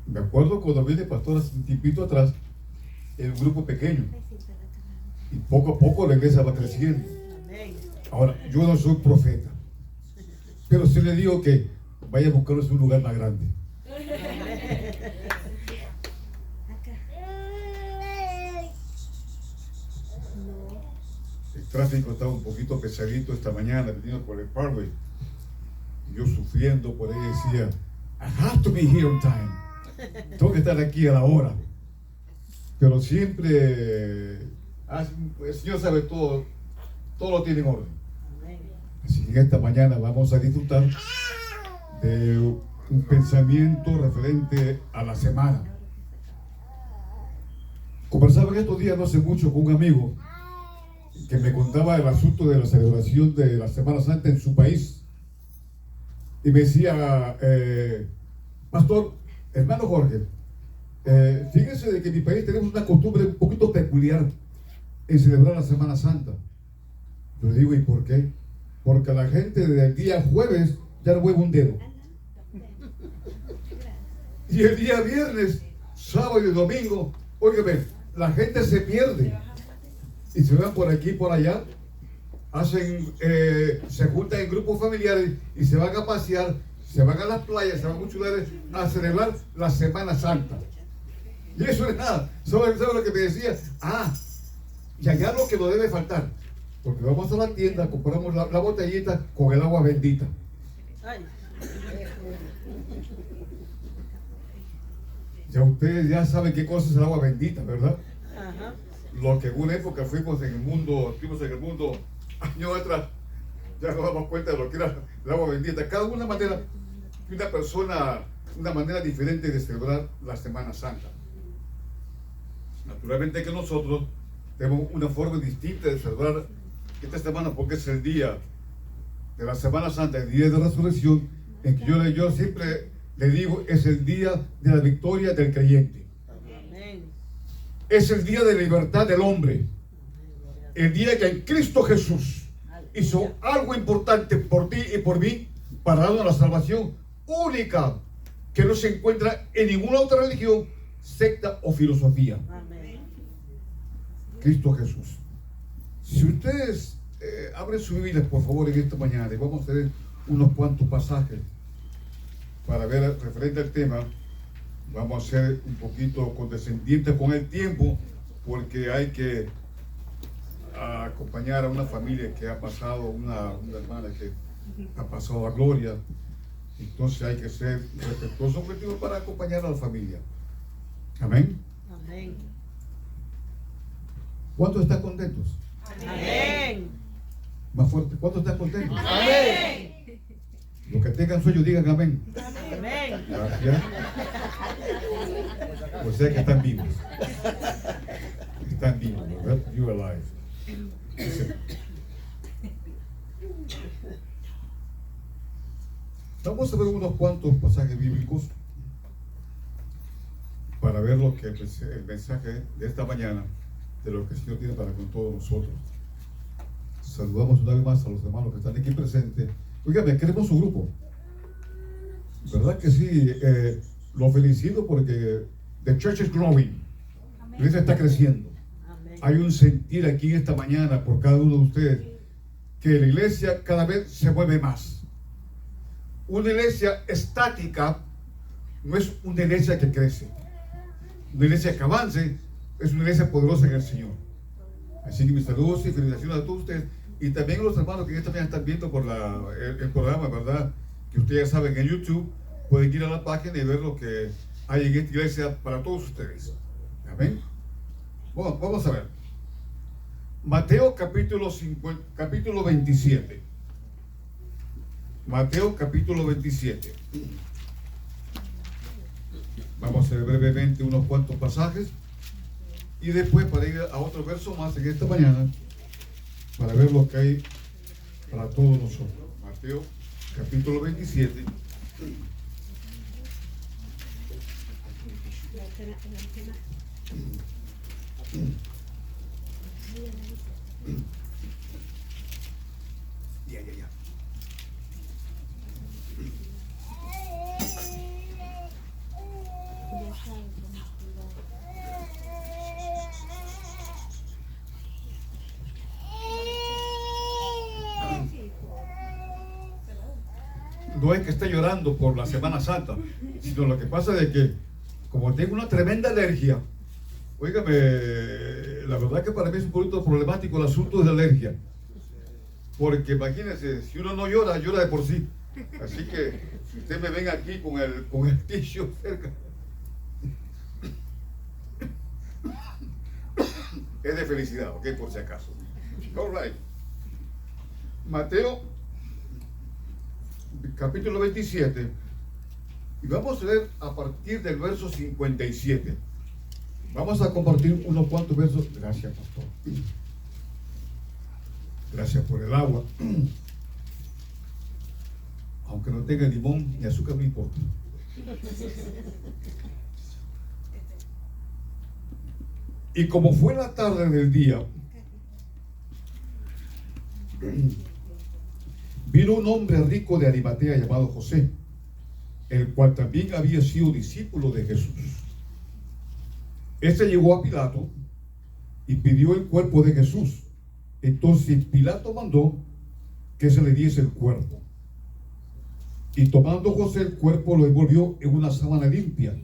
Me acuerdo cuando vine pastor hace un tiempito atrás, en un grupo pequeño. Y poco a poco la iglesia va creciendo. Ahora, yo no soy profeta, pero sí le digo que vaya a buscarnos un lugar más grande. El tráfico estaba un poquito pesadito esta mañana, venido por el Parkway. Y yo sufriendo por ahí decía, I have to be here on time. Tengo que estar aquí a la hora. Pero siempre, el Señor sabe todo, todo lo tiene en orden. Así que esta mañana vamos a disfrutar de un pensamiento referente a la semana. Conversaba en estos días no hace mucho con un amigo que me contaba el asunto de la celebración de la Semana Santa en su país. Y me decía, pastor, hermano Jorge, fíjese de que en mi país tenemos una costumbre un poquito peculiar en celebrar la Semana Santa. Yo le digo, ¿y por qué? Porque la gente desde el día jueves ya no mueve un dedo. Y el día viernes, sábado y domingo, óigame, la gente se pierde. Y se van por aquí y por allá, se juntan en grupos familiares y se van a pasear, se van a las playas, se van a muchos lugares a celebrar la Semana Santa. Y eso no es nada. ¿Sabes lo que me decía? Y allá lo que no debe faltar. Porque vamos a la tienda, compramos la botellita con el agua bendita. Ya ustedes ya saben qué cosa es el agua bendita, ¿verdad? Ajá. Lo que en una época estuvimos en el mundo años atrás, ya nos damos cuenta de lo que era el agua bendita. Cada una manera, una manera diferente de celebrar la Semana Santa. Naturalmente que nosotros tenemos una forma distinta de celebrar esta semana porque es el día de la Semana Santa, el día de la resurrección, en que yo siempre le digo, es el día de la victoria del creyente. Amén. Es el día de la libertad del hombre. El día que en Cristo Jesús hizo algo importante por ti y por mí para darnos la salvación única que no se encuentra en ninguna otra religión, secta o filosofía. Amén. Cristo Jesús. Si ustedes abren su Biblia, por favor, en esta mañana, y vamos a ver unos cuantos pasajes para ver referente al tema. Vamos a ser un poquito condescendientes con el tiempo, porque hay que acompañar a una familia que ha pasado, una hermana que ha pasado a gloria. Entonces hay que ser respetuosos para acompañar a la familia. Amén. Amén. ¿Cuántos están contentos? Amén. Más fuerte. ¿Cuántos están contentos? Amén. Los que tengan sueño digan amén. Amén. Gracias. O sea que están vivos. Están vivos, ¿verdad? You are alive. Vamos a ver unos cuantos pasajes bíblicos para ver lo que el mensaje de esta mañana, de lo que el Señor tiene para con todos nosotros. Saludamos una vez más a los hermanos que están aquí presentes. Oigan, queremos su grupo. ¿Verdad que sí? Lo felicito porque the church is growing. La iglesia está creciendo. Amén. Hay un sentir aquí esta mañana por cada uno de ustedes que la iglesia cada vez se mueve más. Una iglesia estática no es una iglesia que crece. Una iglesia que avance es una iglesia poderosa en el Señor. Así que mis saludos y felicitaciones a todos ustedes y también a los hermanos que esta mañana están viendo por el programa, ¿verdad? Que ustedes saben en YouTube, pueden ir a la página y ver lo que hay en esta iglesia para todos ustedes. Amén. Bueno, vamos a ver. Mateo capítulo 27. Mateo capítulo 27. Vamos a ver brevemente unos cuantos pasajes y después para ir a otro verso más en esta mañana para ver lo que hay para todos nosotros. Mateo capítulo 27. Ya. no es que esté llorando por la Semana Santa, sino lo que pasa es que, como tengo una tremenda alergia, óigame, la verdad que para mí es un poquito problemático el asunto de la alergia. Porque imagínense, si uno no llora, llora de por sí. Así que, si usted me ven aquí con el tissue cerca, es de felicidad, ok, por si acaso. All right. Mateo, capítulo 27, y vamos a leer a partir del verso 57. Vamos a compartir unos cuantos versos. Gracias, pastor. Gracias por el agua. Aunque no tenga limón ni azúcar, no importa. Y como fue la tarde del día, vino un hombre rico de Arimatea llamado José, el cual también había sido discípulo de Jesús. Este llegó a Pilato y pidió el cuerpo de Jesús. Entonces Pilato mandó que se le diese el cuerpo. Y tomando José el cuerpo, lo envolvió en una sábana limpia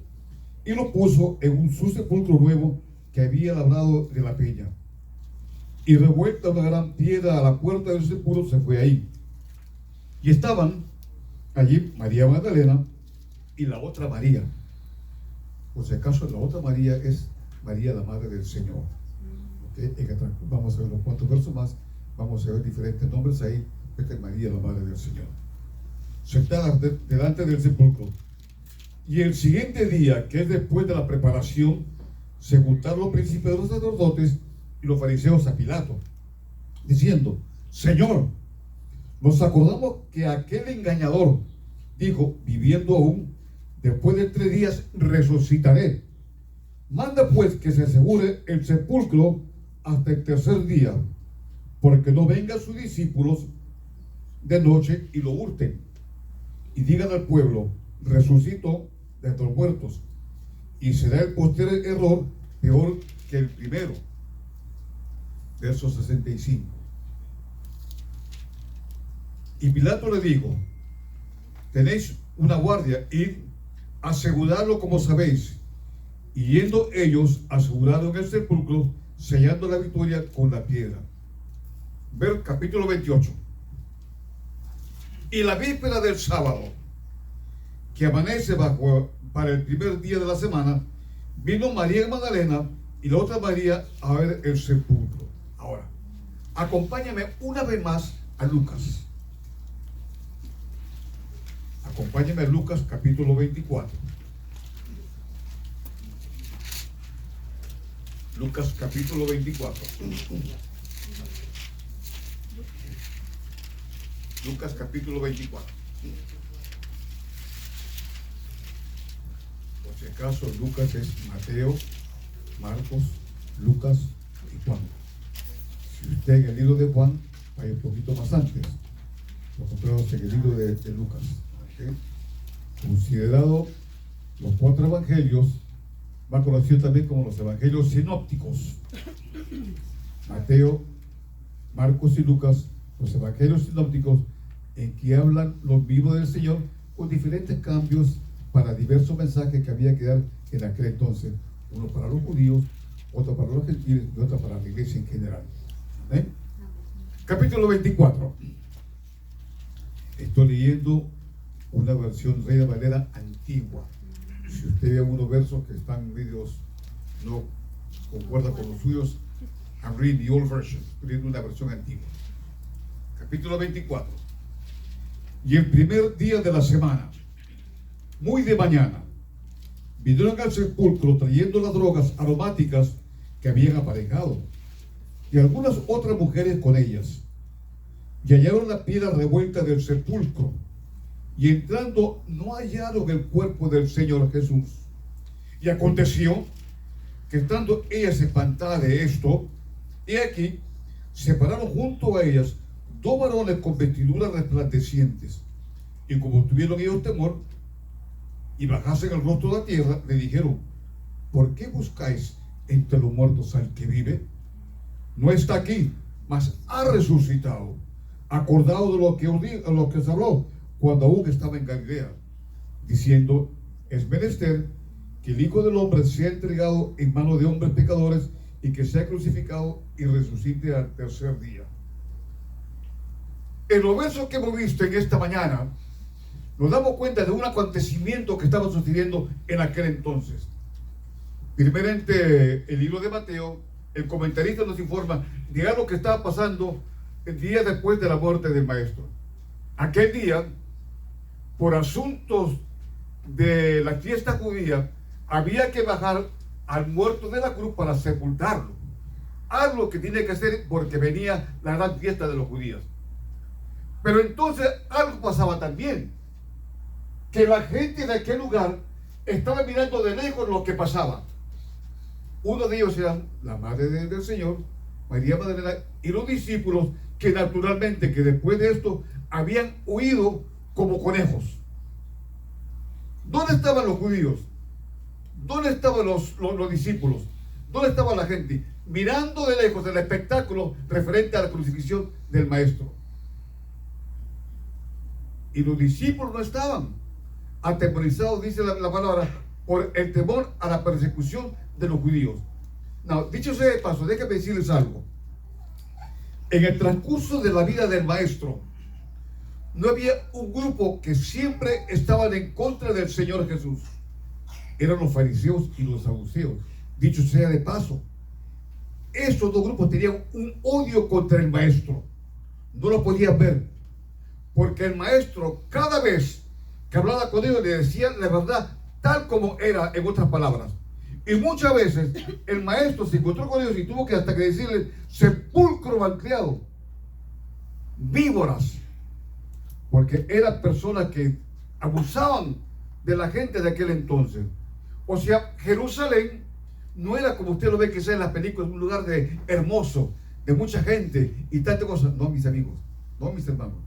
y lo puso en su sepulcro nuevo que había labrado de la peña. Y revuelta una gran piedra a la puerta del sepulcro, se fue ahí. Y estaban allí María Magdalena y la otra María. Por si acaso, la otra María es María, la madre del Señor. Vamos a ver unos cuantos versos más, vamos a ver diferentes nombres ahí. Esta es María, la madre del Señor, sentada delante del sepulcro. Y el siguiente día, que es después de la preparación, se juntaron los príncipes de los sacerdotes y los fariseos a Pilato, diciendo: Señor, nos acordamos que aquel engañador dijo, viviendo aún, después de 3 días resucitaré. Manda pues que se asegure el sepulcro hasta el 3er día, porque no vengan sus discípulos de noche y lo hurten, y digan al pueblo: resucitó de entre los muertos, y será el posterior error peor que el primero. Verso 65. Y Pilato le dijo: tenéis una guardia, id, asegurarlo como sabéis. Y yendo ellos, aseguraron el sepulcro, sellando la victoria con la piedra. Ver capítulo 28. Y la víspera del sábado, que amanece para el primer día de la semana, vino María Magdalena y la otra María a ver el sepulcro. Ahora, acompáñame una vez más a Lucas. Acompáñame a Lucas capítulo 24. Lucas capítulo 24. Lucas capítulo 24. Por si acaso, Lucas es Mateo, Marcos, Lucas y Juan. Si usted en el libro de Juan, vaya un poquito más antes. Lo compramos en el libro de Lucas. ¿Okay? Considerado los 4 evangelios, más conocido también como los evangelios sinópticos. Mateo, Marcos y Lucas, los evangelios sinópticos, en que hablan los vivos del Señor con diferentes cambios para diversos mensajes que había que dar en aquel entonces, uno para los judíos, otro para los gentiles y otro para la iglesia en general. ¿Eh? Capítulo 24. Estoy leyendo una versión Reina Valera antigua. Si usted ve algunos versos que están medios no concuerdan con los suyos, I'm reading the old version. Estoy leyendo una versión antigua. Capítulo 24. Y el primer día de la semana, muy de mañana, vinieron al sepulcro trayendo las drogas aromáticas que habían aparejado, y algunas otras mujeres con ellas, y hallaron la piedra revuelta del sepulcro, y entrando no hallaron el cuerpo del Señor Jesús. Y aconteció que estando ellas espantadas de esto, he aquí, se pararon junto a ellas 2 varones con vestiduras resplandecientes, y como tuvieron ellos temor y bajasen el rostro de la tierra, le dijeron: ¿por qué buscáis entre los muertos al que vive? No está aquí, mas ha resucitado. Acordado de lo que os habló cuando aún estaba en Galilea, diciendo: es menester que el Hijo del Hombre sea entregado en manos de hombres pecadores y que sea crucificado y resucite al tercer día. En los versos que hemos visto en esta mañana, nos damos cuenta de un acontecimiento que estaba sucediendo en aquel entonces. Primeramente, el libro de Mateo, el comentarista nos informa de algo que estaba pasando el día después de la muerte del Maestro. Aquel día, por asuntos de la fiesta judía, había que bajar al muerto de la cruz para sepultarlo. Algo que tiene que hacer porque venía la gran fiesta de los judíos. Pero entonces algo pasaba también, que la gente de aquel lugar estaba mirando de lejos lo que pasaba. Uno de ellos era la madre del Señor, María Magdalena, y los discípulos que naturalmente, que después de esto habían huido como conejos. ¿Dónde estaban los judíos? ¿Dónde estaban los discípulos? ¿Dónde estaba la gente? Mirando de lejos el espectáculo referente a la crucifixión del Maestro. Y los discípulos no estaban atemorizados, dice la palabra, por el temor a la persecución de los judíos. No, dicho sea de paso, déjenme decirles algo. En el transcurso de la vida del Maestro, no había un grupo que siempre estaban en contra del Señor Jesús. Eran los fariseos y los saduceos. Dicho sea de paso, estos dos grupos tenían un odio contra el Maestro. No lo podían ver, porque el Maestro, cada vez que hablaba con ellos, le decía la verdad tal como era, en otras palabras. Y muchas veces el Maestro se encontró con ellos y tuvo que hasta que decirles: sepulcro malcriado, víboras, porque eran personas que abusaban de la gente de aquel entonces. O sea, Jerusalén no era como usted lo ve que sea en las películas, un lugar de hermoso, de mucha gente y tantas cosas. No, mis amigos, no, mis hermanos.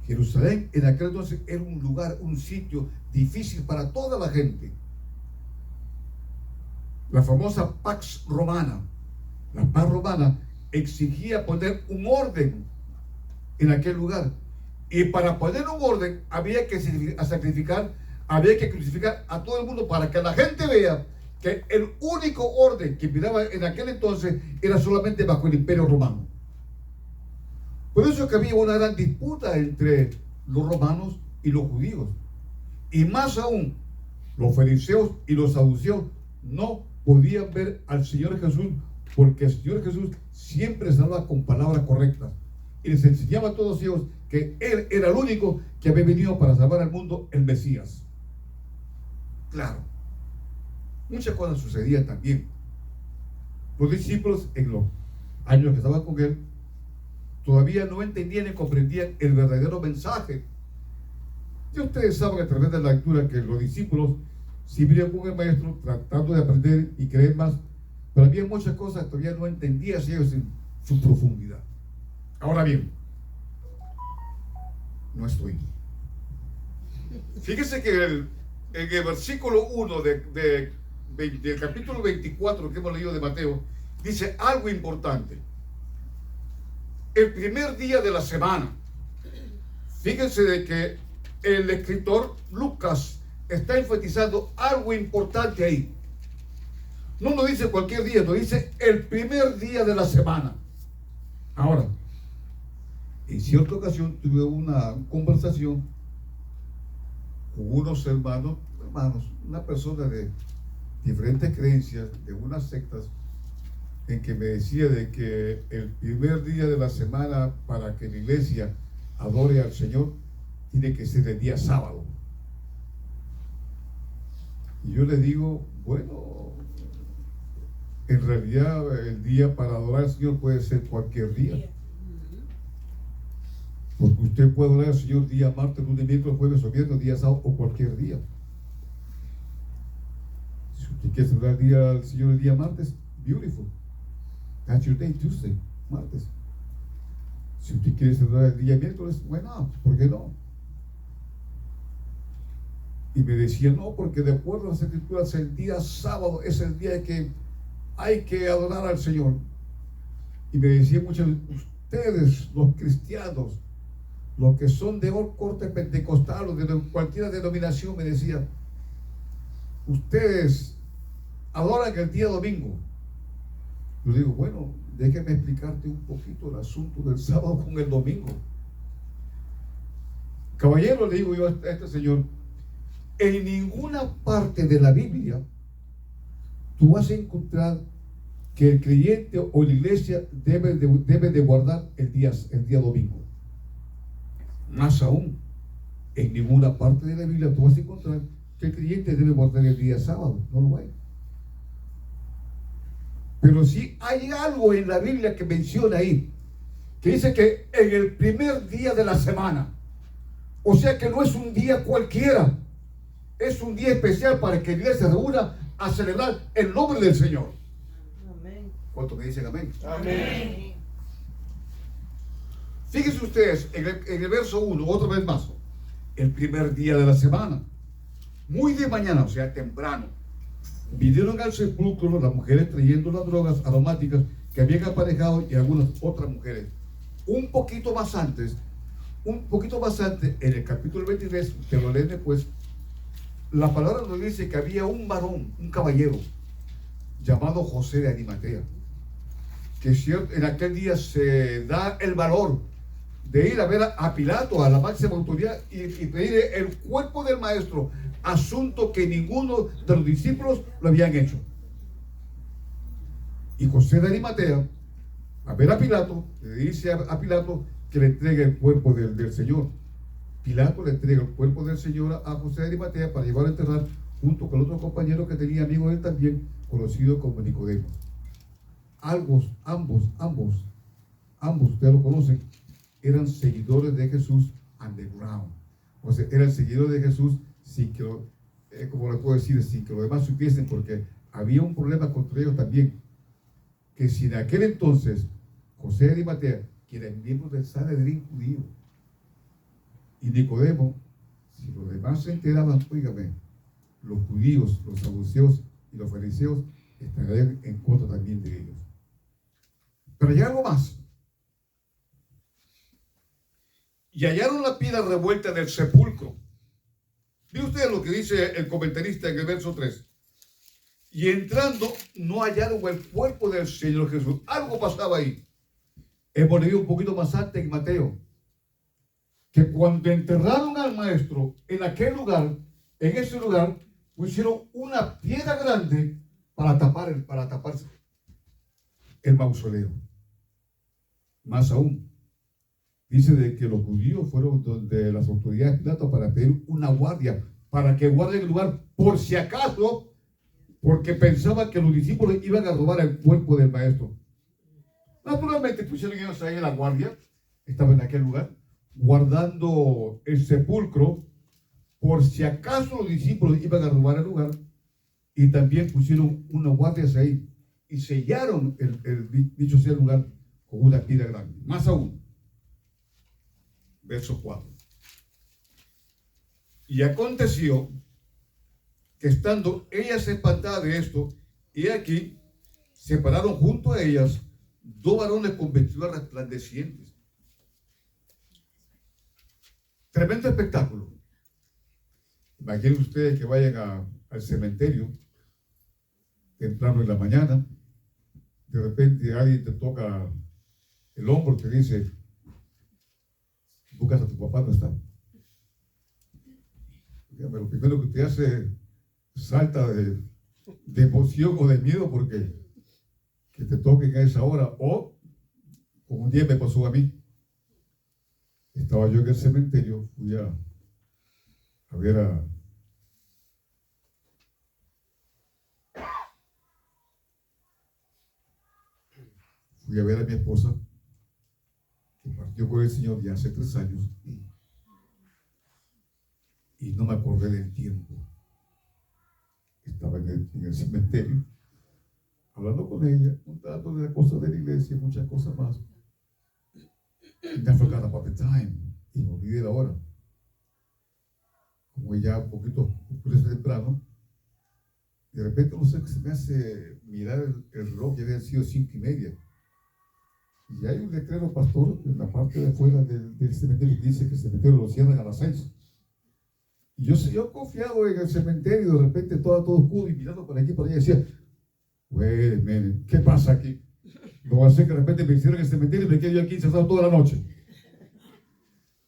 Jerusalén en aquel entonces era un lugar, un sitio difícil para toda la gente. La famosa Pax Romana, la paz romana, exigía poner un orden en aquel lugar. Y para poner un orden había que sacrificar, había que crucificar a todo el mundo para que la gente vea que el único orden que miraba en aquel entonces era solamente bajo el Imperio Romano. Por eso que había una gran disputa entre los romanos y los judíos. Y más aún, los fariseos y los saduceos no podían ver al Señor Jesús, porque el Señor Jesús siempre les hablaba con palabras correctas y les enseñaba a todos ellos que Él era el único que había venido para salvar al mundo, el Mesías. Claro, muchas cosas sucedían también. Los discípulos, en los años que estaban con Él, todavía no entendían y comprendían el verdadero mensaje. Y ustedes saben a través de la lectura que los discípulos sí vinieron con el Maestro tratando de aprender y creer más, pero había muchas cosas que todavía no entendían ellos en su profundidad. Ahora bien, no estoy. Fíjese que en el versículo 1 del capítulo 24 que hemos leído de Mateo, dice algo importante. El primer día de la semana. Fíjense de que el escritor Lucas está enfatizando algo importante ahí. No nos dice cualquier día, nos dice el primer día de la semana. Ahora, en cierta ocasión tuve una conversación con unos hermanos, una persona de diferentes creencias, de unas sectas, en que me decía de que el primer día de la semana para que la iglesia adore al Señor tiene que ser el día sábado. Y yo le digo, bueno, en realidad el día para adorar al Señor puede ser cualquier día. Porque usted puede adorar al Señor día martes, lunes, miércoles, jueves o viernes, día sábado o cualquier día. Si usted quiere celebrar el día al Señor el día martes, beautiful. That's your day, Tuesday, martes. Si usted quiere celebrar el día miércoles, bueno, ¿por qué no? Y me decía, no, porque de acuerdo a las escrituras, el día sábado es el día que hay que adorar al Señor. Y me decía muchos, ustedes, los cristianos, los que son de corte pentecostal o de cualquier denominación, me decía, ustedes adoran el día domingo. Yo digo, bueno, déjame explicarte un poquito el asunto del sábado con el domingo. Caballero, le digo yo a este señor, en ninguna parte de la Biblia tú vas a encontrar que el creyente o la iglesia debe de guardar el día domingo. Más aún, en ninguna parte de la Biblia tú vas a encontrar que el creyente debe guardar el día sábado. No lo hay. Pero sí hay algo en la Biblia que menciona ahí, que dice que en el primer día de la semana, o sea que no es un día cualquiera, es un día especial para que la iglesia se reúna a celebrar el nombre del Señor. Amén. ¿Cuántos me dicen amén? Amén. Fíjense ustedes en el verso 1, otra vez más, el primer día de la semana, muy de mañana, o sea temprano, vinieron al sepulcro las mujeres trayendo las drogas aromáticas que habían aparejado y algunas otras mujeres. Un poquito más antes, en el capítulo 23, que lo leen después, la palabra nos dice que había un varón, un caballero, llamado José de Arimatea, que en aquel día se da el valor de ir a ver a Pilato, a la máxima autoridad, y pedir el cuerpo del maestro, asunto que ninguno de los discípulos lo habían hecho. Y José de Arimatea, a ver a Pilato, le dice a Pilato que le entregue el cuerpo del Señor. Pilato le entrega el cuerpo del Señor a José de Arimatea para llevarlo a enterrar junto con otro compañero que tenía amigo de él también, conocido como Nicodemo. Ambos, ustedes lo conocen, eran seguidores de Jesús underground. O sea, eran seguidores de Jesús sin que, como le puedo decir, sin que los demás supiesen, porque había un problema contra ellos también, que si en aquel entonces José de Arimatea, que era miembro del Sanedrín judío, y Nicodemo, si los demás se enteraban, oígame, los judíos, los saduceos y los fariseos estarían en contra también de ellos. Pero hay algo más. Y hallaron la piedra revuelta en el sepulcro. Miren ustedes lo que dice el comentarista en el verso 3. Y entrando, no hallaron el cuerpo del Señor Jesús. Algo pasaba ahí. Hemos leído un poquito más antes en Mateo, que cuando enterraron al maestro en aquel lugar, en ese lugar, pusieron una piedra grande para taparse el mausoleo. Más aún, dice de que los judíos fueron donde las autoridades de Pilato para pedir una guardia, para que guarden el lugar por si acaso, porque pensaban que los discípulos iban a robar el cuerpo del maestro. Naturalmente pusieron ellos ahí en la guardia, estaban en aquel lugar, guardando el sepulcro, por si acaso los discípulos iban a robar el lugar, y también pusieron unos guardias ahí, y sellaron dicho sea el lugar con una piedra grande. Más aún, verso 4. Y aconteció que estando ellas espantadas de esto, y aquí se pararon junto a ellas dos varones con vestiduras resplandecientes. Tremendo espectáculo. Imaginen ustedes que vayan al cementerio temprano en la mañana, de repente alguien te toca el hombro, te dice, buscas a tu papá, no está. Lo primero que usted hace, salta de emoción o de miedo porque que te toquen a esa hora. O, como un día me pasó a mí, estaba yo en el cementerio, fui a ver a mi esposa, que partió con el Señor ya hace 3 años, y no me acordé del tiempo. Estaba en el cementerio, hablando con ella, contando de las cosas de la iglesia y muchas cosas más. And I forgot about the time. Y me olvidé de la hora. Como ya un poquito oscurece temprano, de repente no sé qué se me hace mirar el reloj, ya habían sido 5:30. Y hay un letrero, pastor, en la parte de afuera del cementerio que dice que el cementerio lo cierran a las 6. Y yo confiado en el cementerio, y de repente todo oscuro y mirando por aquí y por allá decía, güey, ¿qué pasa aquí? No va a ser que de repente me hicieron el cementerio y me quedo yo aquí encerrado toda la noche.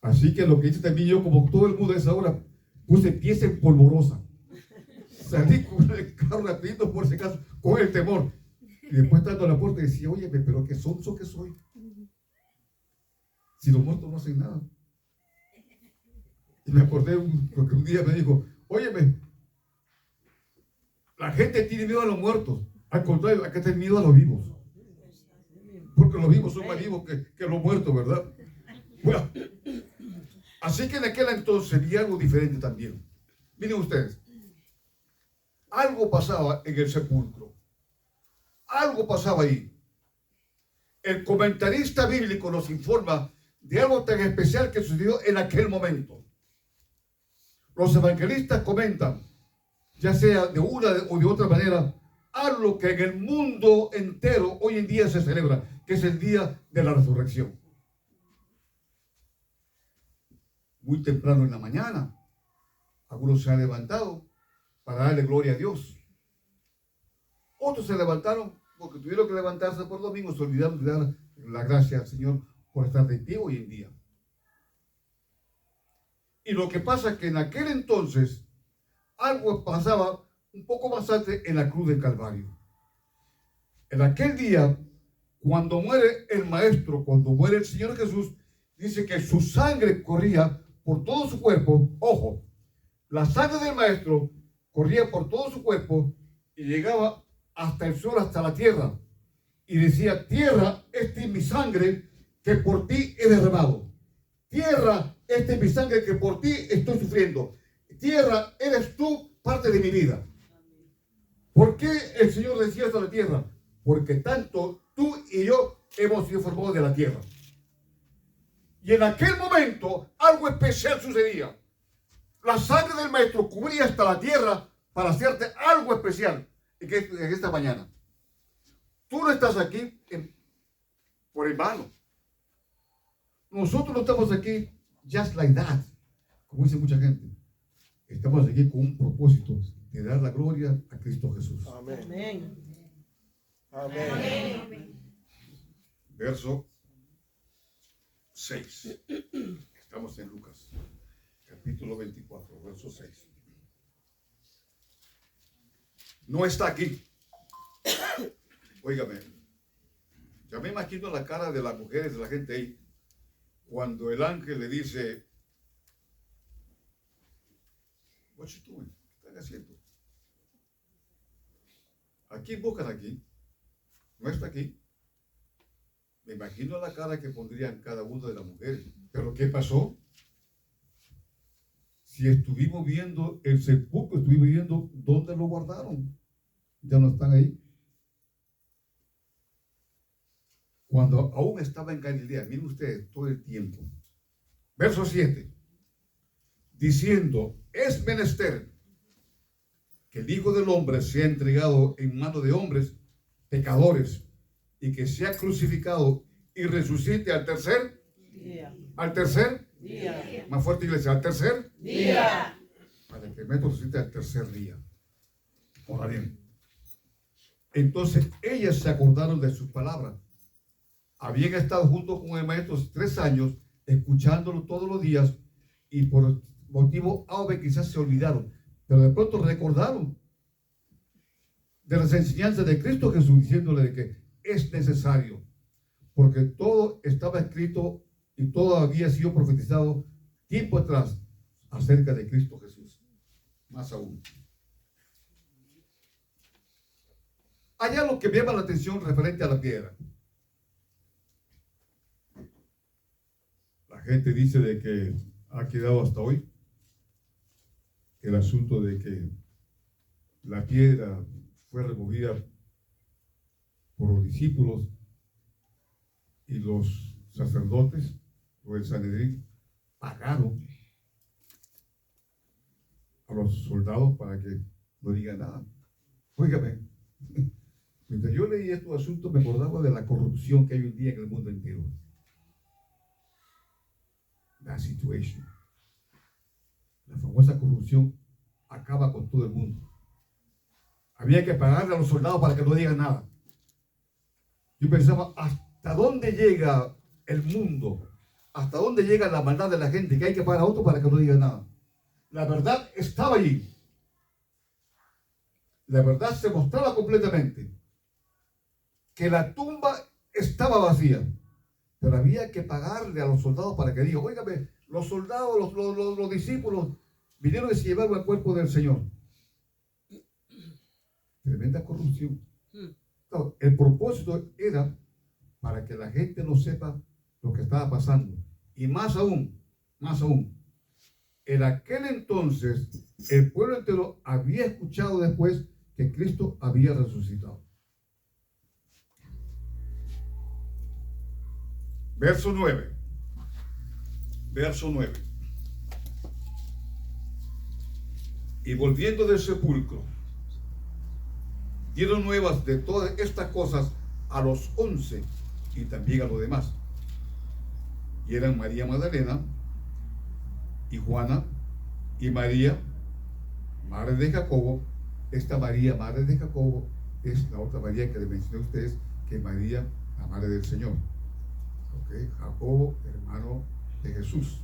Así que lo que hice también yo, como todo el mundo a esa hora, puse pies en polvorosa. Salí con el carro rapidito por si acaso, con el temor. Y después estando a la puerta decía, oye, pero qué sonso que soy. Si los muertos no hacen nada. Y me acordé porque un día me dijo, óyeme, la gente tiene miedo a los muertos. Al contrario, hay que tener miedo a los vivos. Porque los vivos son más vivos que los muertos, ¿verdad? Bueno, así que en aquel entonces vi algo diferente también. Miren ustedes, algo pasaba en el sepulcro. Algo pasaba ahí. El comentarista bíblico nos informa de algo tan especial que sucedió en aquel momento. Los evangelistas comentan, ya sea de una o de otra manera, algo que en el mundo entero hoy en día se celebra, que es el día de la resurrección. Muy temprano en la mañana, algunos se han levantado para darle gloria a Dios. Otros se levantaron porque tuvieron que levantarse por domingo, se olvidaron de dar la gracia al Señor por estar de pie hoy en día. Y lo que pasa es que en aquel entonces algo pasaba un poco más antes en la cruz del Calvario. En aquel día, cuando muere el Maestro, cuando muere el Señor Jesús, dice que su sangre corría por todo su cuerpo. Ojo, la sangre del Maestro corría por todo su cuerpo y llegaba hasta el suelo, hasta la tierra. Y decía, tierra, esta es mi sangre que por ti he derramado. Tierra, esta es mi sangre que por ti estoy sufriendo. Tierra, eres tú parte de mi vida. ¿Por qué el Señor decía esto a la tierra? Porque tanto tú y yo hemos sido formados de la tierra. Y en aquel momento algo especial sucedía. La sangre del Maestro cubría hasta la tierra para hacerte algo especial en esta mañana. Tú no estás aquí por en vano. Nosotros no estamos aquí just like that, como dice mucha gente. Estamos aquí con un propósito de dar la gloria a Cristo Jesús. Amén. Amén. Verso 6. Estamos en Lucas, capítulo 24, verso 6. No está aquí. Óigame, ya me imagino la cara de las mujeres, de la gente ahí, cuando el ángel le dice, what you doing? ¿Qué están haciendo? ¿A quién buscan aquí? No está aquí. Me imagino la cara que pondrían cada una de las mujeres. ¿Pero qué pasó? Si estuvimos viendo el sepulcro, estuvimos viendo dónde lo guardaron. Ya no están ahí. Cuando aún estaba en Galilea, miren ustedes, todo el tiempo. Verso 7. Diciendo, es menester que el Hijo del Hombre sea entregado en manos de hombres pecadores y que sea crucificado y resucite al tercer Día. día. Más fuerte, iglesia, al tercer Día. para que el Maestro resucite al tercer día. Ahora bien, entonces ellas se acordaron de sus palabras. Habían estado junto con el Maestro 3 años, escuchándolo todos los días, y por motivo obvio quizás se olvidaron, pero de pronto recordaron de las enseñanzas de Cristo Jesús, diciéndole de que es necesario, porque todo estaba escrito y todo había sido profetizado tiempo atrás acerca de Cristo Jesús. Más aún, hay algo que me llama la atención referente a la piedra. La gente dice de que ha quedado hasta hoy el asunto de que la piedra fue removida por los discípulos y los sacerdotes o el Sanedrín pagaron a los soldados para que no digan nada. Óigame, me Mientras yo leí estos asuntos me acordaba de la corrupción que hay hoy en día en el mundo entero. La situation. La famosa corrupción acaba con todo el mundo. Había que pagarle a los soldados para que no digan nada. Yo pensaba, ¿hasta dónde llega el mundo? ¿Hasta dónde llega la maldad de la gente? Que hay que pagar a otro para que no diga nada. La verdad estaba allí. La verdad se mostraba completamente. Que la tumba estaba vacía. Pero había que pagarle a los soldados para que digan, óigame, los soldados, los discípulos vinieron y se llevaron el cuerpo del Señor. Tremenda corrupción. No, el propósito era para que la gente no sepa lo que estaba pasando. Y más aún, en aquel entonces, el pueblo entero había escuchado después que Cristo había resucitado. Verso 9. Verso 9. Y volviendo del sepulcro, dieron nuevas de todas estas cosas a los 11 y también a los demás. Y eran María Magdalena y Juana y María, madre de Jacobo. Esta María, madre de Jacobo, es la otra María que les mencioné a ustedes, que es María, la madre del Señor. ¿Okay? Jacobo, hermano de Jesús.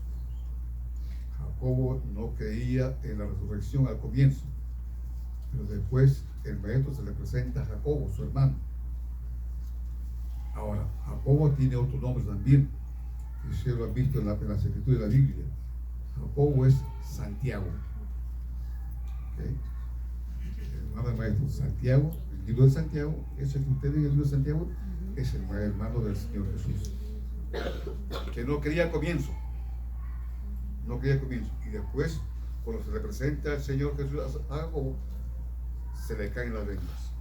Jacobo no creía en la resurrección al comienzo, pero después el maestro se le presenta a Jacobo, su hermano. Ahora, Jacobo tiene otro nombre también, que ustedes lo han visto en las escrituras de la Biblia. Jacobo es Santiago. ¿Okay? El hermano del maestro Santiago, el libro de Santiago, ese que usted ve en el libro de Santiago, es el hermano del Señor Jesús, que no creía al comienzo. No creía comienzo. Y después, cuando se le presenta al Señor Jesús a Jacobo, se le caen las vendas.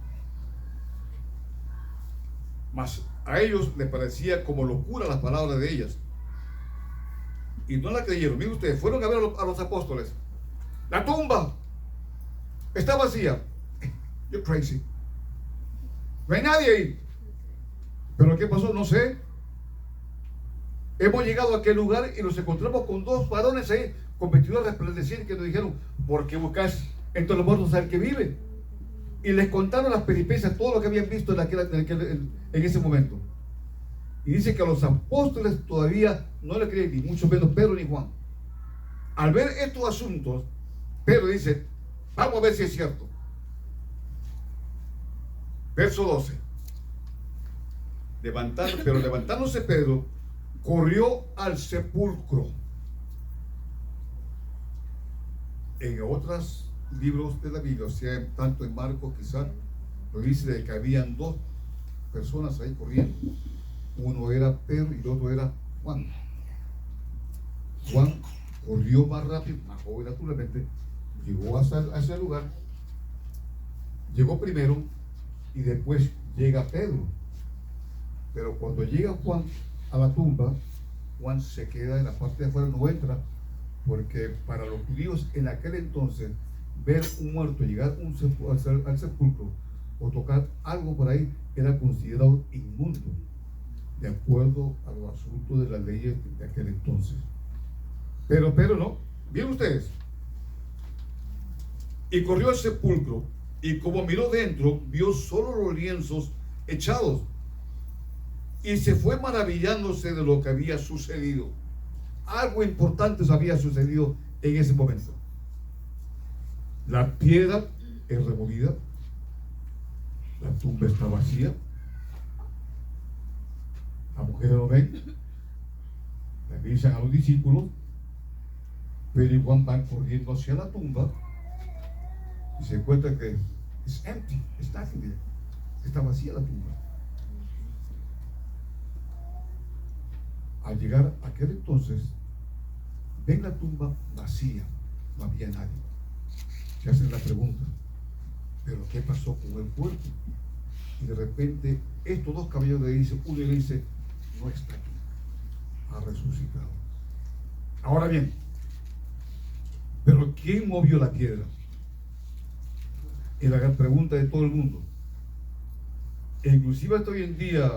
Mas a ellos les parecía como locura las palabras de ellas. Y no la creyeron. Miren ustedes, fueron a ver a los apóstoles. La tumba está vacía. You're crazy. No hay nadie ahí. Pero ¿qué pasó? No sé. Hemos llegado a aquel lugar y nos encontramos con dos varones ahí con vestidos resplandecientes que nos dijeron, ¿por qué buscáis entre los muertos al que vive? Y les contaron las peripecias, todo lo que habían visto en ese momento. Y dice que a los apóstoles todavía no le creían, ni mucho menos Pedro ni Juan. Al ver estos asuntos, Pedro dice, vamos a ver si es cierto. Verso 12. Pero levantándose Pedro, corrió al sepulcro. En otros libros de la Biblia, o sea, tanto en Marcos quizás, lo dice de que habían dos personas ahí corriendo. Uno era Pedro y el otro era Juan. Juan corrió más rápido, más joven naturalmente, llegó a ese lugar, llegó primero y después llega Pedro. Pero cuando llega Juan a la tumba, Juan se queda en la parte de afuera, no entra, porque para los judíos en aquel entonces ver un muerto llegar al sepulcro o tocar algo por ahí era considerado inmundo, de acuerdo a los asuntos de las leyes de aquel entonces. Pero no, ¿vieron ustedes? Y corrió al sepulcro, y como miró dentro, vio solo los lienzos echados, y se fue maravillándose de lo que había sucedido. Algo importante había sucedido en ese momento. La piedra es removida, la tumba está vacía, la mujer lo ven, le avisan a los discípulos, Pedro y Juan van corriendo hacia la tumba y se encuentran que es empty, está vacía la tumba. Al llegar a aquel entonces, ven la tumba vacía, no había nadie. Se hacen la pregunta, ¿pero qué pasó con el cuerpo? Y de repente, estos dos caballeros le dicen, uno le dice, no está aquí, ha resucitado. Ahora bien, ¿pero quién movió la piedra? Es la gran pregunta de todo el mundo. E inclusive hasta hoy en día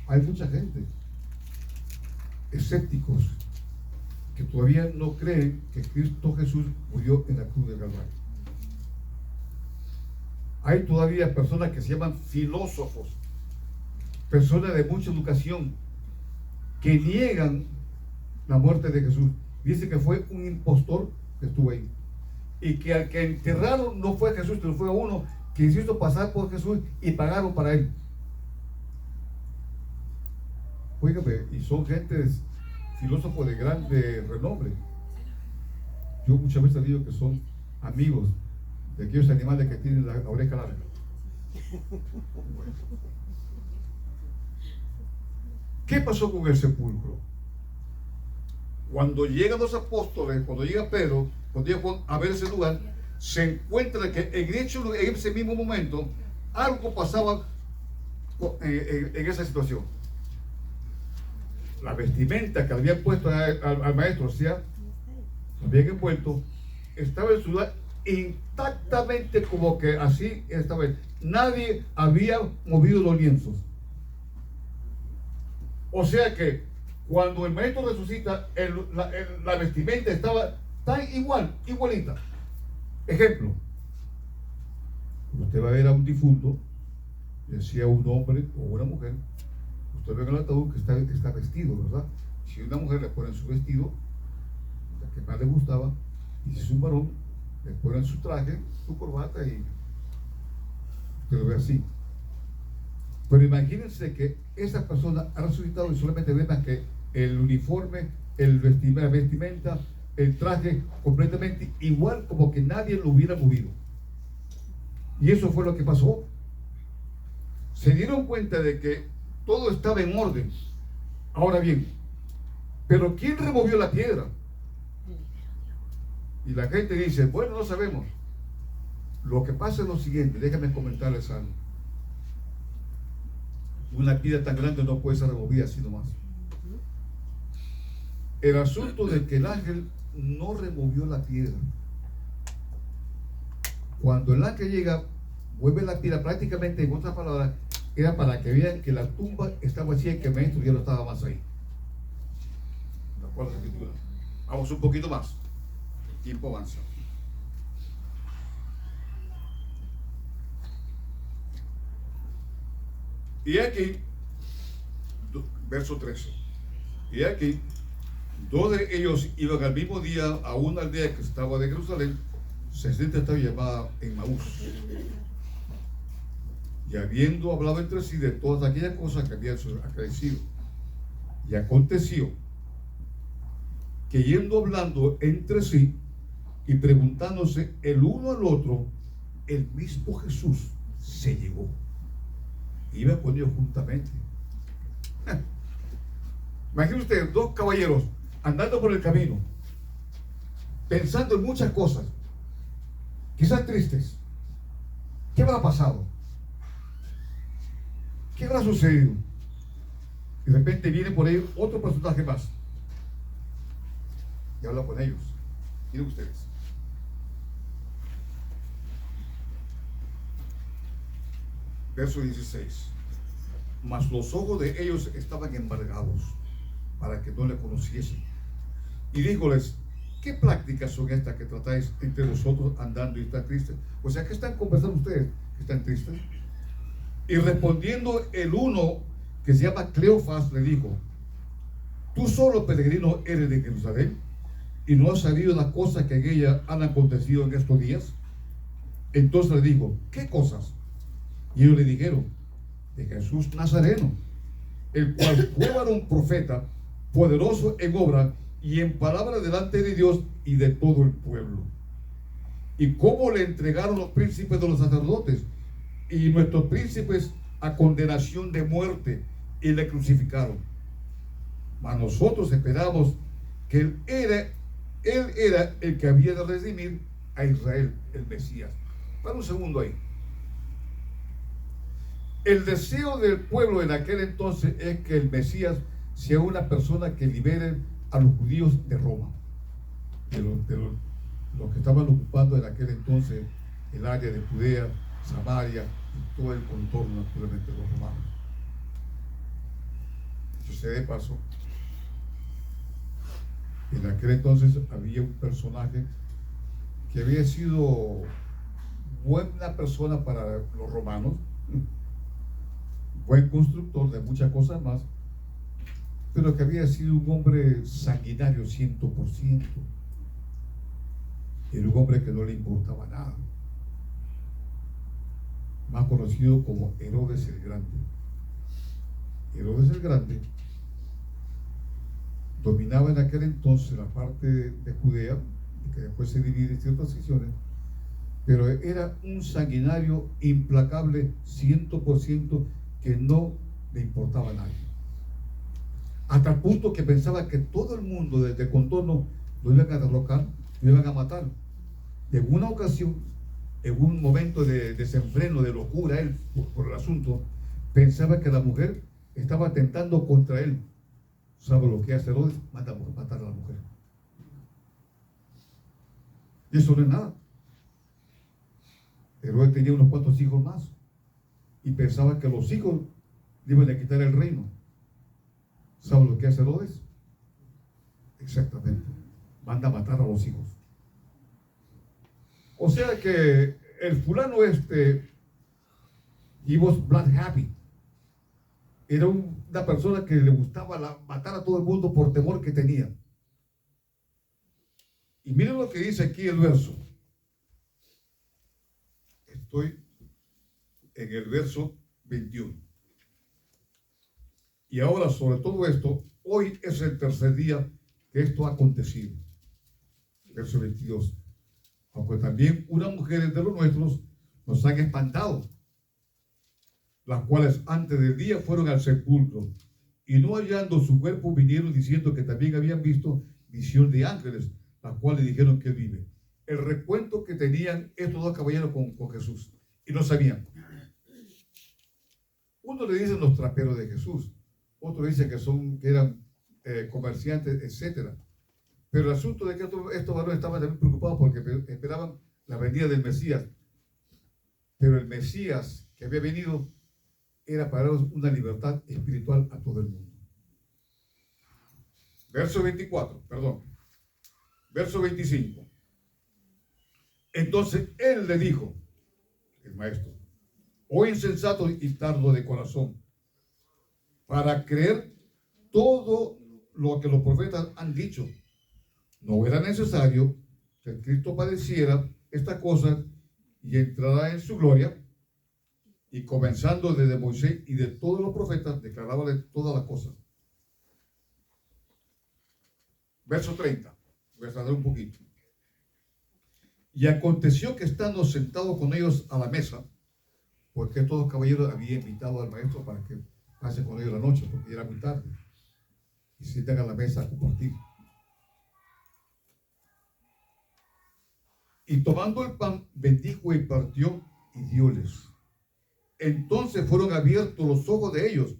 hay mucha gente, escépticos, que todavía no creen que Cristo Jesús murió en la cruz del Calvario. Hay todavía personas que se llaman filósofos, personas de mucha educación, que niegan la muerte de Jesús. Dice que fue un impostor que estuvo ahí. Y que al que enterraron no fue Jesús, sino fue uno que se hizo pasar por Jesús y pagaron para él. Óigame, y son gentes filósofos de grande renombre. Yo muchas veces digo que son amigos de aquellos animales que tienen la oreja larga. Bueno. ¿Qué pasó con el sepulcro? Cuando llegan los apóstoles, cuando llega Pedro, cuando llega Juan a ver ese lugar, se encuentra que en ese mismo momento algo pasaba en esa situación. La vestimenta que habían puesto al maestro, o sea, lo habían envuelto, estaba en su lugar intactamente, como que así estaba. Nadie había movido los lienzos. O sea que cuando el maestro resucita, la vestimenta estaba tan igualita. Ejemplo, usted va a ver a un difunto, decía un hombre o una mujer, usted ve en el ataúd que está vestido, ¿verdad? Si una mujer le ponen su vestido, la que más le gustaba, y si es un varón, le ponen su traje, su corbata y usted lo ve así. Pero imagínense que esa persona ha resucitado y solamente ve más que el uniforme, la vestimenta, el traje completamente igual, como que nadie lo hubiera movido. Y eso fue lo que pasó. Se dieron cuenta de que todo estaba en orden. Ahora bien, pero ¿quién removió la piedra? Y la gente dice, bueno, no sabemos. Lo que pasa es lo siguiente, déjame comentarles algo. Una piedra tan grande no puede ser removida así nomás. El asunto de que el ángel no removió la piedra. Cuando el ángel llega, mueve la piedra, prácticamente, en otras palabras, era para que vean que la tumba estaba vacía y que el maestro ya no estaba más ahí. ¿De acuerdo a la escritura? Vamos un poquito más. El tiempo avanza. Y aquí, verso 13. Y aquí, dos de ellos iban al mismo día a una aldea que estaba de Jerusalén, 60 estaba llamada Emmaús. Y habiendo hablado entre sí de todas aquellas cosas que habían acaecido. Y aconteció que yendo hablando entre sí y preguntándose el uno al otro, el mismo Jesús se llegó. Iba con ellos juntamente. Imagínense ustedes, dos caballeros andando por el camino, pensando en muchas cosas, quizás tristes. ¿Qué habrá pasado? ¿Qué habrá sucedido? Y de repente viene por ahí otro personaje más y habla con ellos. Miren ustedes. Verso 16. Mas los ojos de ellos estaban embargados para que no le conociesen. Y díjoles, ¿qué prácticas son estas que tratáis entre vosotros andando y están tristes? O sea, ¿qué están conversando ustedes que están tristes? Y respondiendo el uno, que se llama Cleofas, le dijo, ¿tú solo, peregrino, eres de Jerusalén y no has sabido las cosas que en ella han acontecido en estos días? Entonces le dijo, ¿qué cosas? Y ellos le dijeron, de Jesús Nazareno, el cual fue varón profeta, poderoso en obra y en palabra delante de Dios y de todo el pueblo. Y cómo le entregaron los príncipes de los sacerdotes y nuestros príncipes a condenación de muerte y le crucificaron. Mas nosotros esperamos que él era el que había de redimir a Israel, el Mesías. Para un segundo ahí. El deseo del pueblo en aquel entonces es que el Mesías sea una persona que libere a los judíos de Roma, de los que estaban ocupando en aquel entonces el área de Judea Samaria y todo el contorno naturalmente de los romanos. Yo sé de paso, en aquel entonces había un personaje que había sido buena persona para los romanos, buen constructor de muchas cosas más, pero que había sido un hombre sanguinario 100%. Era un hombre que no le importaba nada, más conocido como Herodes el Grande. Herodes el Grande dominaba en aquel entonces la parte de Judea, que después se divide en ciertas secciones, pero era un sanguinario implacable 100%, que no le importaba a nadie. Hasta el punto que pensaba que todo el mundo desde el contorno lo iban a derrocar, lo iban a matar. En una ocasión, en un momento de desenfreno, de locura, él, por el asunto, pensaba que la mujer estaba atentando contra él. ¿Sabe lo que hace Herodes? Manda a matar a la mujer. Y eso no es nada. Herodes tenía unos cuantos hijos más y pensaba que los hijos le iban a quitar el reino. ¿Sabe lo que hace Herodes? Exactamente. Manda a matar a los hijos. O sea que el fulano he was blood happy. Era una persona que le gustaba matar a todo el mundo por temor que tenía. Y miren lo que dice aquí el verso. Estoy en el verso 21. Y ahora, sobre todo esto, hoy es el tercer día que esto ha acontecido. Verso 22. Aunque también unas mujeres de los nuestros nos han espantado, las cuales antes del día fueron al sepulcro, y no hallando su cuerpo vinieron diciendo que también habían visto visión de ángeles, las cuales dijeron que él vive. El recuento que tenían estos dos caballeros con Jesús, y no sabían. Uno le dicen los traperos de Jesús, otro dice que eran comerciantes, etcétera. Pero el asunto de que estos varones estaban también preocupados porque esperaban la venida del Mesías. Pero el Mesías que había venido era para dar una libertad espiritual a todo el mundo. Verso 24, perdón. Verso 25. Entonces él le dijo, el maestro, oh insensato y tardo de corazón, para creer todo lo que los profetas han dicho. No era necesario que Cristo padeciera estas cosas y entrara en su gloria. Y comenzando desde Moisés y de todos los profetas, declarábale todas las cosas. Verso 30. Voy a tardar un poquito. Y aconteció que estando sentados con ellos a la mesa, porque estos dos caballeros habían invitado al maestro para que pase con ellos la noche, porque era muy tarde, y se sientan a la mesa a compartir. Y tomando el pan, bendijo y partió y dióles. Entonces fueron abiertos los ojos de ellos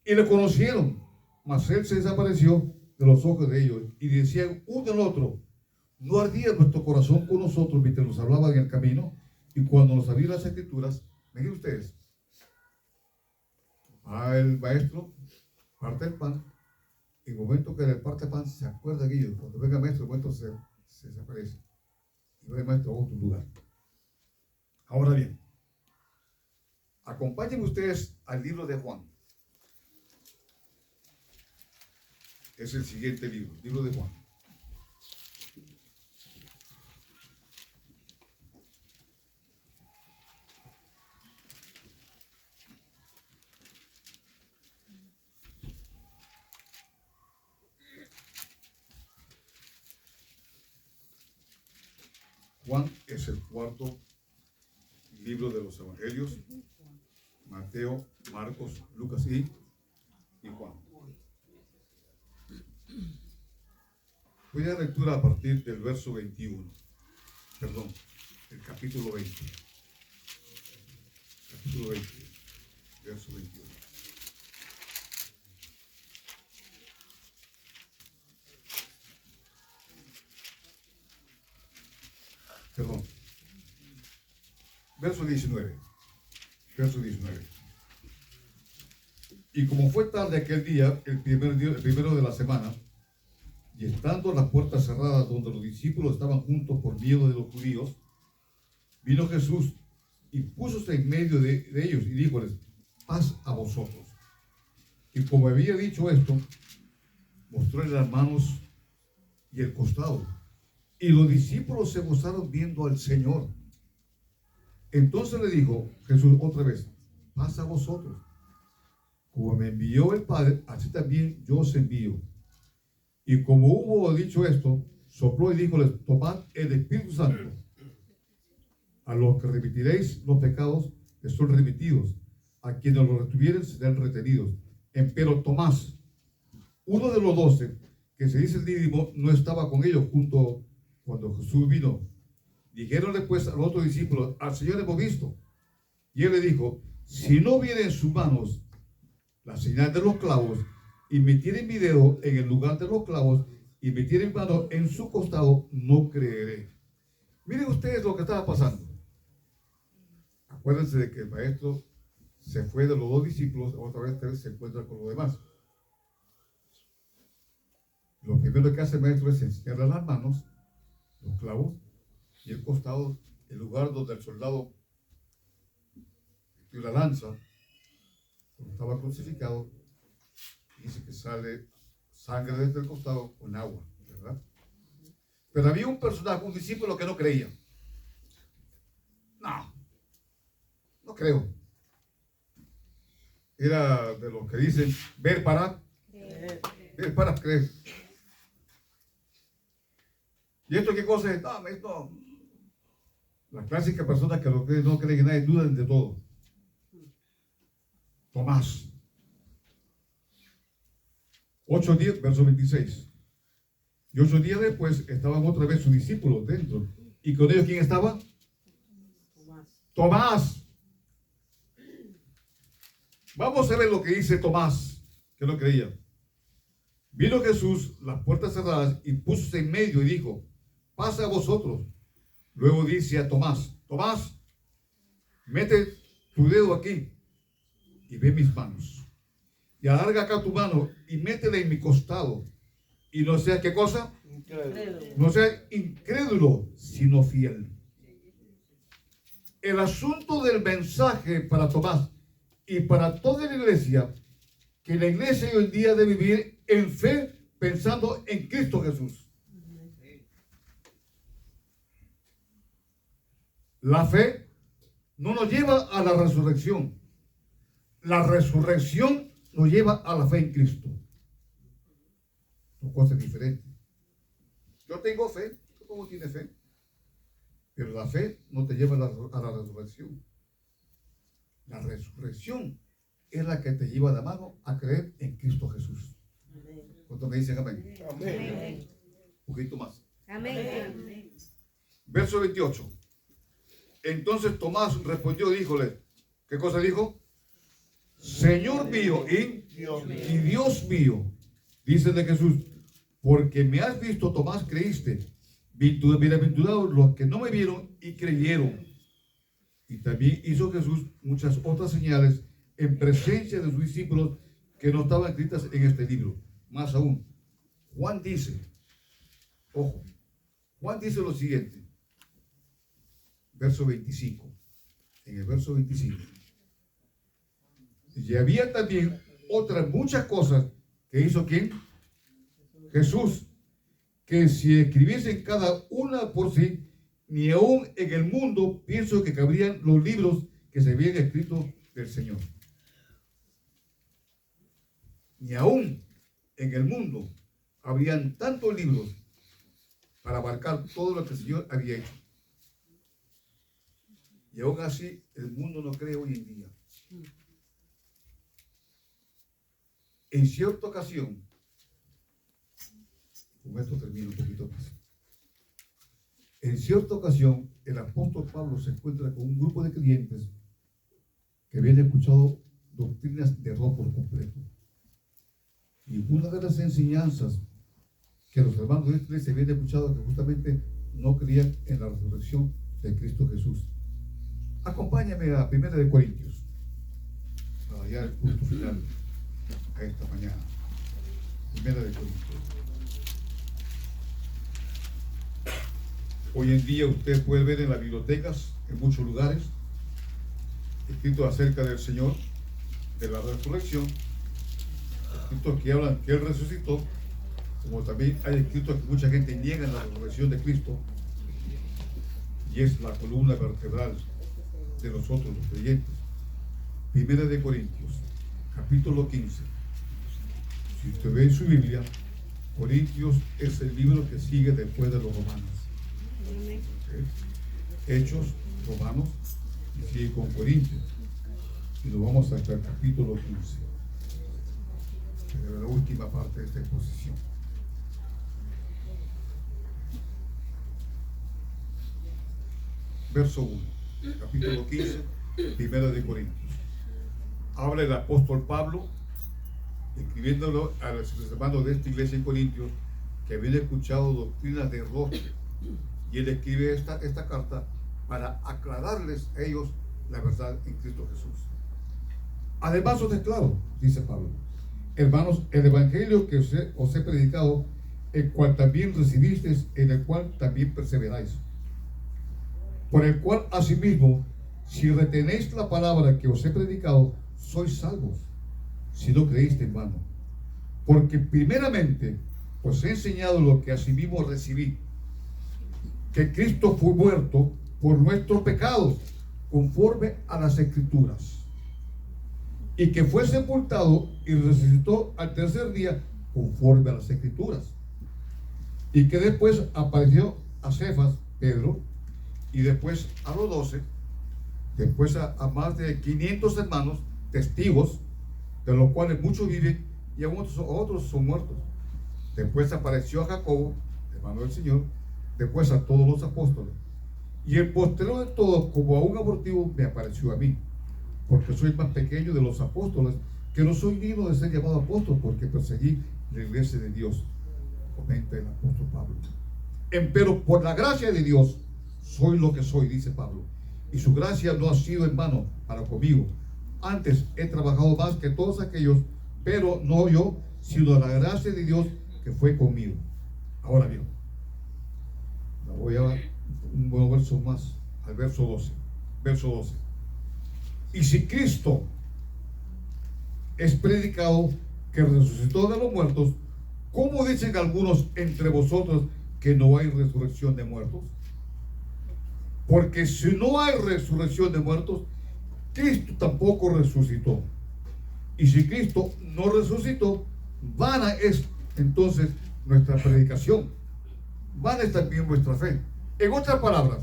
y le conocieron, mas él se desapareció de los ojos de ellos. Y decían uno al otro, ¿no ardía nuestro corazón con nosotros mientras nos hablaban en el camino? Y cuando nos abrían las escrituras, miren ustedes, el maestro parte el pan. En el momento que le parte el pan, se acuerda de ellos. Cuando venga el maestro, el momento se desaparece. Y va el maestro a otro lugar. Ahora bien, acompáñenme ustedes al libro de Juan. Es el siguiente libro de Juan. Juan es el cuarto libro de los evangelios. Mateo, Marcos, Lucas y Juan. Voy a dar lectura a partir del verso 21. Perdón, el capítulo 20. Capítulo 20, verso 21. Perdón. Verso 19. Verso 19. Y como fue tarde aquel día, el primero de la semana, y estando las puertas cerradas donde los discípulos estaban juntos por miedo de los judíos, vino Jesús y púsose en medio de ellos y díjoles: paz a vosotros. Y como había dicho esto, mostróles las manos y el costado. Y los discípulos se gozaron viendo al Señor. Entonces le dijo Jesús otra vez: paz a vosotros. Como me envió el Padre, así también yo os envío. Y como hubo dicho esto, sopló y díjoles: tomad el Espíritu Santo. A los que remitiréis los pecados les son remitidos, a quienes los retuvieren serán retenidos. Empero Tomás, uno de los 12, que se dice el Dídimo, no estaba con ellos junto cuando Jesús vino. Dijeronle pues a los otros discípulos: al Señor hemos visto. Y él le dijo: si no viene en sus manos la señal de los clavos, y metiere mi dedo en el lugar de los clavos, y metiere mi mano en su costado, no creeré. Miren ustedes lo que estaba pasando. Acuérdense de que el maestro se fue de los 2 discípulos, otra vez se encuentra con los demás. Lo primero que hace el maestro es enseñarle las manos, los clavos, y el costado, el lugar donde el soldado dio la lanza, cuando estaba crucificado. Dice que sale sangre desde el costado con agua, ¿verdad? Pero había un personaje, un discípulo que no creía. No creo. Era de los que dicen ver para creer. ¿Y esto qué cosa es? No, esto. La clásica persona que no cree en nadie, dudan de todo. Tomás. 8 días, verso 26. Y 8 días después estaban otra vez sus discípulos dentro. ¿Y con ellos quién estaba? Tomás. Vamos a ver lo que dice Tomás, que no creía. Vino Jesús, las puertas cerradas, y púsose en medio y dijo: pasa a vosotros. Luego dice a Tomás: Tomás, mete tu dedo aquí y ve mis manos. Y alarga acá tu mano y métela en mi costado. Y no sea, ¿qué cosa? Incrédulo. No sea incrédulo, sino fiel. El asunto del mensaje para Tomás y para toda la iglesia, que la iglesia hoy en día debe vivir en fe, pensando en Cristo Jesús. La fe no nos lleva a la resurrección. La resurrección nos lleva a la fe en Cristo. Son cosas diferentes. Yo tengo fe. ¿Cómo tienes fe? Pero la fe no te lleva a la resurrección. La resurrección es la que te lleva de la mano a creer en Cristo Jesús. ¿Cuántos me dicen amén? Amén. Un poquito más. Amén. Verso 28. Entonces Tomás respondió y díjole: ¿qué cosa dijo? Señor mío y Dios mío. Dice de Jesús: porque me has visto, Tomás, creíste. Bienaventurados los que no me vieron y creyeron. Y también hizo Jesús muchas otras señales en presencia de sus discípulos que no estaban escritas en este libro. Más aún, Juan dice, ojo, Juan dice lo siguiente, verso 25. En el verso 25. Y había también otras muchas cosas que hizo ¿quién? Jesús, que si escribiesen cada una por sí, ni aún en el mundo pienso que cabrían los libros que se habían escrito del Señor. Ni aún en el mundo habrían tantos libros para abarcar todo lo que el Señor había hecho. Y aún así el mundo no cree hoy en día. En cierta ocasión, con esto termino un poquito más. En cierta ocasión, el apóstol Pablo se encuentra con un grupo de creyentes que habían escuchado doctrinas de error por completo. Y una de las enseñanzas que los hermanos de esta iglesia habían escuchado, que justamente no creían en la resurrección de Cristo Jesús. Acompáñame a 1 Corintios, para ya el punto final a esta mañana. 1 Corintios. Hoy en día usted puede ver en las bibliotecas, en muchos lugares, escritos acerca del Señor, de la resurrección, escritos que hablan que Él resucitó, como también hay escritos que mucha gente niega en la resurrección de Cristo, y es la columna vertebral de nosotros los creyentes. 1 Corintios, capítulo 15. Si usted ve en su Biblia, Corintios es el libro que sigue después de los Romanos. Hechos, Romanos, y sigue con Corintios. Y nos vamos hasta el capítulo 15, pero la última parte de esta exposición. Verso 1, capítulo 15, 1 Corintios. Habla el apóstol Pablo, escribiéndolo a los hermanos de esta iglesia en Corintios, que habían escuchado doctrinas de error. Y él escribe esta carta para aclararles a ellos la verdad en Cristo Jesús. Además os declaro, dice Pablo, hermanos, el evangelio que os he predicado, el cual también recibisteis, en el cual también perseveráis, por el cual asimismo, si retenéis la palabra que os he predicado, sois salvos, si no creíste en vano. Porque primeramente os he enseñado lo que asimismo recibí, que Cristo fue muerto por nuestros pecados, conforme a las Escrituras, y que fue sepultado y resucitó al tercer día, conforme a las Escrituras, y que después apareció a Cefas, Pedro, y después a los 12, después a más de 500 hermanos, testigos, de los cuales muchos viven y otros son muertos. Después apareció a Jacobo, hermano del Señor, después a todos los apóstoles. Y el postrero de todos, como a un abortivo, me apareció a mí, porque soy más pequeño de los apóstoles, que no soy digno de ser llamado apóstol, porque perseguí la iglesia de Dios, comenta el apóstol Pablo. Empero por la gracia de Dios soy lo que soy, dice Pablo, y su gracia no ha sido en vano para conmigo. Antes he trabajado más que todos aquellos, pero no yo, sino la gracia de Dios que fue conmigo. Ahora bien, voy a un buen verso más, al verso 12. Verso 12. Y si Cristo es predicado que resucitó de los muertos, ¿cómo dicen algunos entre vosotros que no hay resurrección de muertos? Porque si no hay resurrección de muertos, Cristo tampoco resucitó. Y si Cristo no resucitó, vana es entonces nuestra predicación, vana es también nuestra fe. En otras palabras,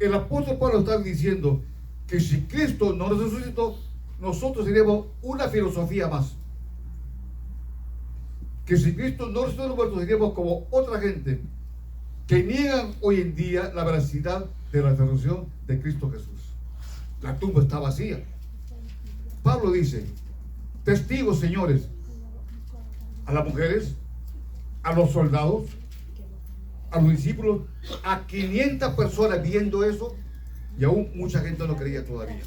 el apóstol Pablo está diciendo que si Cristo no resucitó, nosotros seríamos una filosofía más. Que si Cristo no resucitó de los muertos, seríamos como otra gente que niegan hoy en día la veracidad de la resurrección de Cristo Jesús. La tumba está vacía. Pablo dice, testigos, señores, a las mujeres, a los soldados, a los discípulos, a 500 personas viendo eso, y aún mucha gente no creía todavía.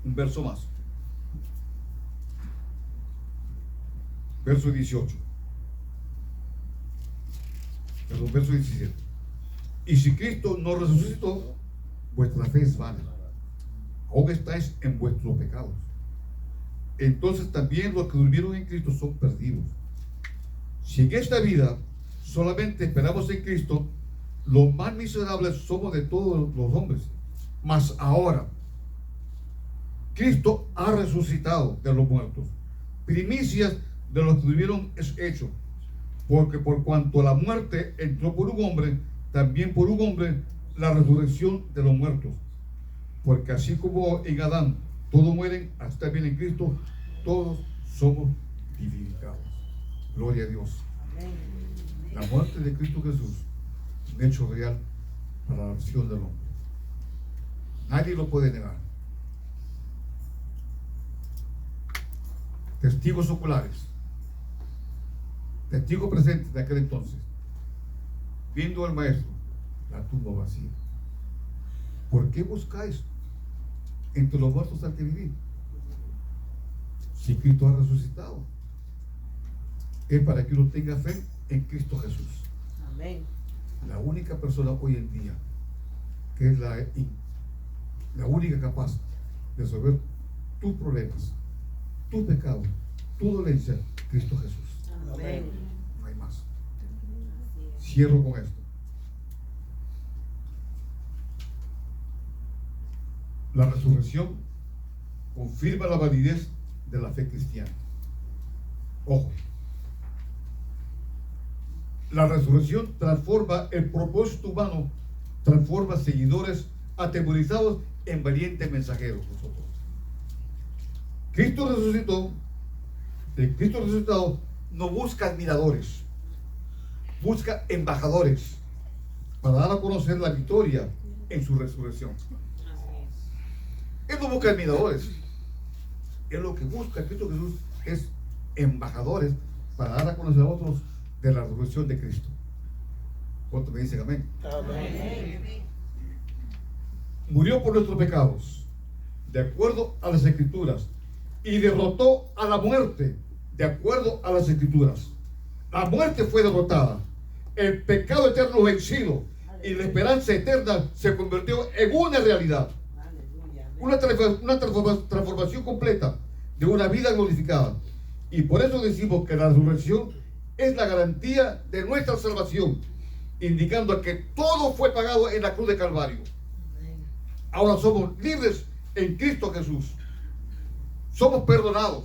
Un verso más. Verso 18. Perdón, verso 17. Y si Cristo no resucitó, vuestra fe es vana. Aún estáis en vuestros pecados. Entonces también los que durmieron en Cristo son perdidos. Si en esta vida solamente esperamos en Cristo, los más miserables somos de todos los hombres. Mas ahora, Cristo ha resucitado de los muertos, primicias de los que tuvieron hecho, porque por cuanto la muerte entró por un hombre, también por un hombre la resurrección de los muertos. Porque así como en Adán todos mueren, hasta también en Cristo todos somos vivificados. Gloria a Dios. La muerte de Cristo Jesús, un hecho real para la acción del hombre. Nadie lo puede negar. Testigos oculares, testigos presentes de aquel entonces, viendo al maestro, la tumba vacía. ¿Por qué buscáis entre los muertos al que vivir? Si Cristo ha resucitado, es para que uno tenga fe en Cristo Jesús. Amén. La única persona hoy en día que es la única capaz de resolver tus problemas, tu pecado, tu dolencia, Cristo Jesús. Amén. No hay más. Cierro con esto. La resurrección confirma la validez de la fe cristiana. Ojo. La resurrección transforma el propósito humano, transforma seguidores atemorizados en valientes mensajeros. Nosotros. Cristo resucitó. El Cristo resucitado no busca admiradores, busca embajadores para dar a conocer la victoria en su resurrección. Él no busca admiradores. Él lo que busca, Cristo Jesús, es embajadores para dar a conocer a otros de la resurrección de Cristo. ¿Cuántos me dicen amén? Amén. Murió por nuestros pecados, de acuerdo a las Escrituras, y derrotó a la muerte, de acuerdo a las Escrituras. La muerte fue derrotada, el pecado eterno vencido, y la esperanza eterna se convirtió en una realidad. Una transformación completa de una vida glorificada. Y por eso decimos que la resurrección es la garantía de nuestra salvación, indicando que todo fue pagado en la cruz de Calvario. Ahora somos libres en Cristo Jesús. Somos perdonados.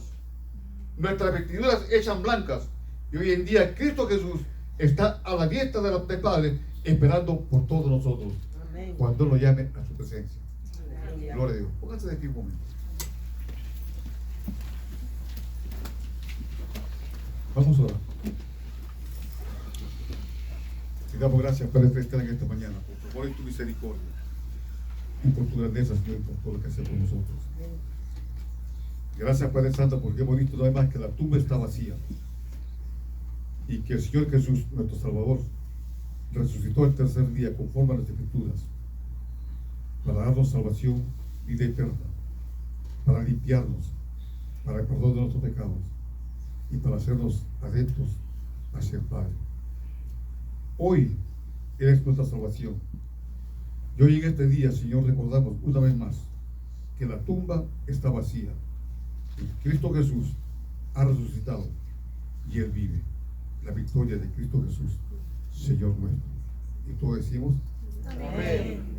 Nuestras vestiduras echan blancas. Y hoy en día Cristo Jesús está a la diestra del Padre, esperando por todos nosotros. Amén. Cuando lo llame a su presencia. Amén. Gloria a Dios. Pónganse de aquí un momento. Vamos a orar. Te damos gracias, Padre Celestial, en esta mañana, por tu amor y tu misericordia, y por tu grandeza, Señor, y por todo lo que haces por nosotros. Gracias, Padre Santo, porque hemos visto no hay más que la tumba está vacía, y que el Señor Jesús, nuestro Salvador, resucitó el tercer día conforme a las Escrituras, para darnos salvación, vida eterna, para limpiarnos, para el perdón de nuestros pecados, y para hacernos adeptos hacia el Padre. Hoy eres nuestra salvación. Y hoy en este día, Señor, recordamos una vez más que la tumba está vacía. Y Cristo Jesús ha resucitado y Él vive. La victoria de Cristo Jesús, Señor nuestro. Y todos decimos, Amén.